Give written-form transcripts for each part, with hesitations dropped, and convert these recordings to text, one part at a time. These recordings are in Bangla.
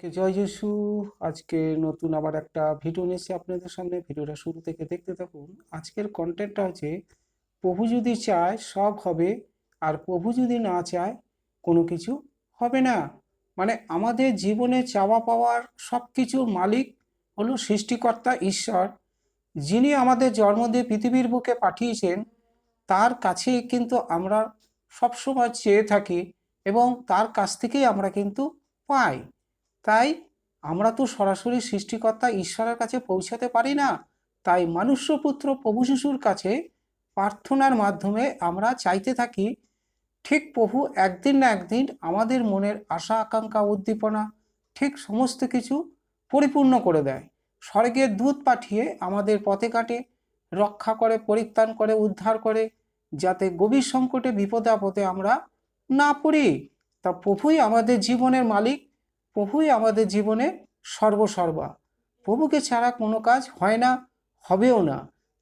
সবাইকে জয় যিশু। আজকে নতুন আবার একটা ভিডিও নিয়েছি আপনাদের সামনে। ভিডিওটা শুরু থেকে দেখতে থাকুন। আজকের কন্টেন্টটা হচ্ছে, প্রভু যদি চায় সব হবে, আর প্রভু যদি না চায় কোনো কিছু হবে না। মানে আমাদের জীবনে চাওয়া পাওয়ার সব কিছুর মালিক হলো সৃষ্টিকর্তা ঈশ্বর, যিনি আমাদের জন্ম দিয়ে পৃথিবীর বুকে পাঠিয়েছেন। তার কাছে কিন্তু আমরা সবসময় চেয়ে থাকি এবং তার কাছ থেকেই আমরা কিন্তু পাই। তাই আমরা তো সরাসরি সৃষ্টিকর্তা ঈশ্বরের কাছে পৌঁছাতে পারি না। তাই মনুষ্যপুত্র প্রভু যিশুর কাছে প্রার্থনার মাধ্যমে আমরা চাইতে থাকি, ঠিক প্রভু একদিন না একদিন আমাদের মনের আশা আকাঙ্ক্ষা উদ্দীপনা ঠিক সমস্ত কিছু পরিপূর্ণ করে দেয়। স্বর্গের দূত পাঠিয়ে আমাদের পথে ঘাটে রক্ষা করে, পরিত্রাণ করে, উদ্ধার করে, যাতে গভীর সংকটে বিপদে আপদে আমরা না পড়ি। তা প্রভুই আমাদের জীবনের মালিক, প্রভুই আমাদের জীবনে সর্বসর্বা। প্রভুকে ছাড়া কোনো কাজ হয় না, হবেও না।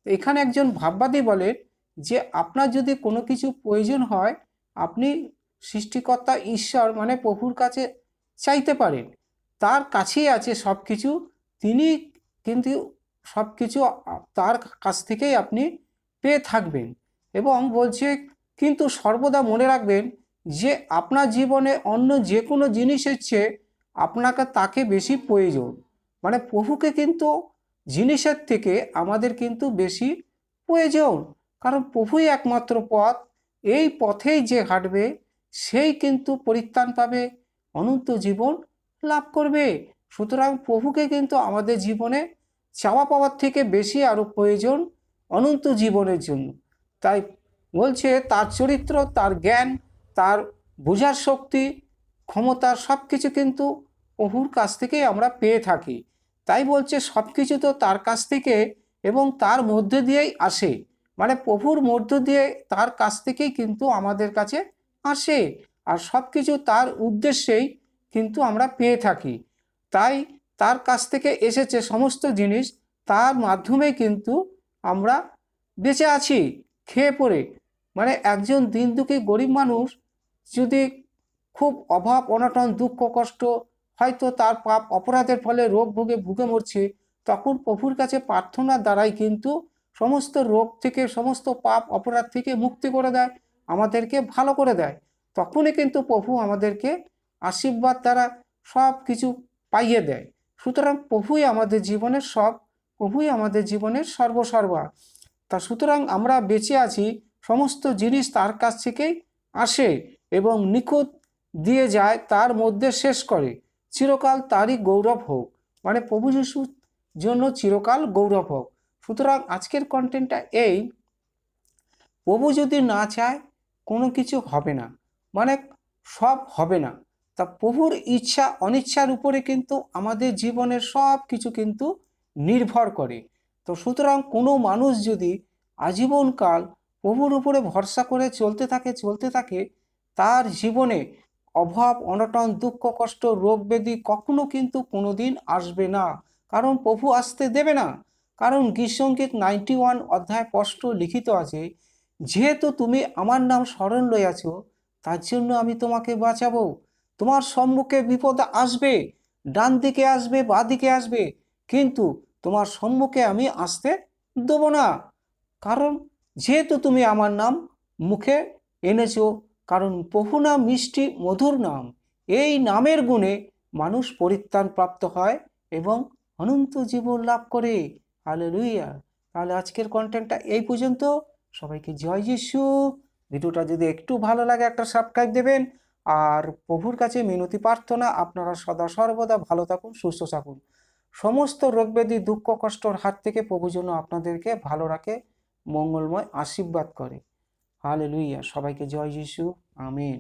এখানে একজন ভাববাদী বলেন যে আপনার যদি কোনো কিছু প্রয়োজন হয়, আপনি সৃষ্টিকর্তা ঈশ্বর মানে প্রভুর কাছে চাইতে পারেন। তার কাছেই আছে সব কিছু। তিনি কিন্তু সব কিছু তার কাছ থেকেই আপনি পেয়ে থাকবেন। এবং বলছে, কিন্তু সর্বদা মনে রাখবেন যে আপনার জীবনে অন্য যে কোনো জিনিসের চেয়ে আপনাকে তাকে বেশি প্রয়োজন। মানে প্রভুকে কিন্তু জিনিসের থেকে আমাদের কিন্তু বেশি প্রয়োজন। কারণ প্রভুই একমাত্র পথ। এই পথেই যে হাঁটবে সেই কিন্তু পরিত্রাণ পাবে, অনন্ত জীবন লাভ করবে। সুতরাং প্রভুকে কিন্তু আমাদের জীবনে চাওয়া পাওয়ার থেকে বেশি আরও প্রয়োজন অনন্ত জীবনের জন্য। তাই বলছে তার চরিত্র, তার জ্ঞান, তার বোঝার শক্তি, ক্ষমতা সব কিছু কিন্তু প্রভুর কাছ থেকেই আমরা পেয়ে থাকি। তাই বলছে সব কিছু তো তার কাছ থেকে এবং তার মধ্যে দিয়েই আসে। মানে প্রভুর মধ্য দিয়ে তার কাছ থেকেই কিন্তু আমাদের কাছে আসে, আর সব কিছু তার উদ্দেশ্যেই কিন্তু আমরা পেয়ে থাকি। তাই তার কাছ থেকে এসেছে সমস্ত জিনিস, তার মাধ্যমে কিন্তু আমরা বেঁচে আছি খেয়ে পড়ে। মানে একজন দিন দুঃখী গরিব মানুষ যদি খুব অভাব অনটন দুঃখ কষ্ট, হয়তো তার পাপ অপরাধের ফলে রোগ ভোগে ভুগে মরছে, তখন প্রভুর কাছে প্রার্থনার দ্বারাই কিন্তু সমস্ত রোগ থেকে সমস্ত পাপ অপরাধ থেকে মুক্তি করে দেয়, আমাদেরকে ভালো করে দেয়। তখনই কিন্তু প্রভু আমাদেরকে আশীর্বাদ দ্বারা সব কিছু পাইয়ে দেয়। সুতরাং প্রভুই আমাদের জীবনের সব, প্রভুই আমাদের জীবনের সর্বসর্বা। তা সুতরাং আমরা বেঁচে আছি, সমস্ত জিনিস তার কাছ থেকেই আসে এবং নিখুঁত দিয়ে যায়, তার মধ্যে শেষ করে। চিরকাল তারই গৌরব হোক। মানে প্রভু যিশুর জন্য চিরকাল গৌরব হোক। সুতরাং আজকের কন্টেন্টটা এই, প্রভু যদি না চায় কোনো কিছু হবে না, মানে সব হবে না। তা প্রভুর ইচ্ছা অনিচ্ছার উপরে কিন্তু আমাদের জীবনের সব কিছু কিন্তু নির্ভর করে। তো সুতরাং কোনো মানুষ যদি আজীবনকাল প্রভুর উপরে ভরসা করে চলতে থাকে, তার জীবনে অভাব অনটন দুঃখ কষ্ট রোগ ব্যাধি কখনো কিন্তু কোনোদিন আসবে না। কারণ প্রভু আসতে দেবে না। কারণ গীতসংগীত 91 অধ্যায় স্পষ্ট লিখিত আছে, যেহেতু তুমি আমার নাম স্মরণ লইয়াছ, তার জন্য আমি তোমাকে বাঁচাবো। তোমার সম্মুখে বিপদ আসবে, ডান দিকে আসবে বা দিকে আসবে, কিন্তু তোমার সম্মুখে আমি আসতে দেবো না। কারণ যেহেতু তুমি আমার নাম মুখে এনেছো। কারণ প্রভু নাম মিষ্টি মধুর নাম, এই নামের গুণে মানুষ পরিত্রাণ প্রাপ্ত হয় এবং অনন্ত জীবন লাভ করে। হালেলুয়া। তাহলে আজকের কন্টেন্টটা এই পর্যন্ত। সবাইকে জয় যিশু। ভিডিওটা যদি একটু ভালো লাগে একটা সাবস্ক্রাইব দেবেন। আর প্রভুর কাছে মিনতি প্রার্থনা, আপনারা সদা সর্বদা ভালো থাকুন, সুস্থ থাকুন, সমস্ত রোগ ব্যাধি দুঃখ কষ্টর হাত থেকে প্রভু যেন আপনাদেরকে ভালো রাখে, মঙ্গলময় আশীর্বাদ করে। হালেলুয়া। সবাইকে জয় যিশু। আমিন।